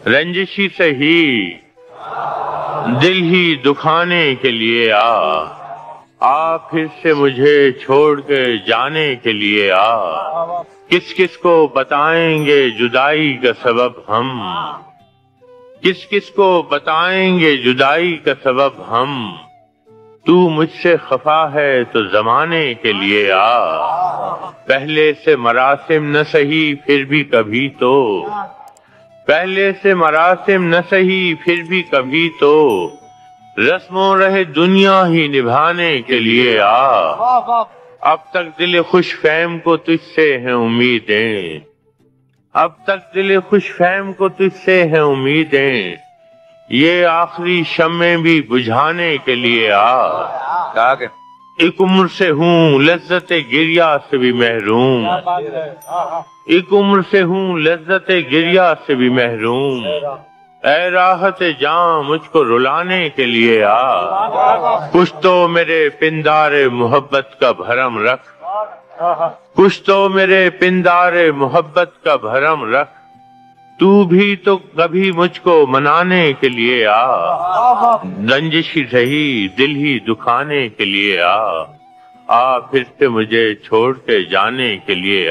رنجشی سے ہی دل ہی دکھانے کے لیے آ پھر سے مجھے چھوڑ کے جانے کے لیے کس کس کو بتائیں گے جدائی کا سبب ہم، کس کس کو بتائیں گے جدائی کا سبب ہم، تو مجھ سے خفا ہے تو زمانے کے لیے پہلے سے مراسم نہ سہی پھر بھی کبھی تو، پہلے سے مراسم نہ سہی پھر بھی کبھی تو، رسموں رہے دنیا ہی نبھانے کے لیے اب تک دل خوش فہم کو تجھ سے ہیں امیدیں، اب تک دل خوش فہم کو تجھ سے ہیں امیدیں، یہ آخری شمع بھی بجھانے کے لیے ایک عمر سے ہوں لذت گریہ سے بھی محروم، ایک عمر سے ہوں لذت گریہ سے بھی محروم، اے راحت جاں مجھ کو رلانے کے لیے کچھ تو میرے پندار محبت کا بھرم رکھ، کچھ تو میرے پندار محبت کا بھرم رکھ، تو بھی تو کبھی مجھ کو منانے کے لیے رنجشی سہی دل ہی دکھانے کے لیے پھر سے مجھے چھوڑ کے جانے کے لیے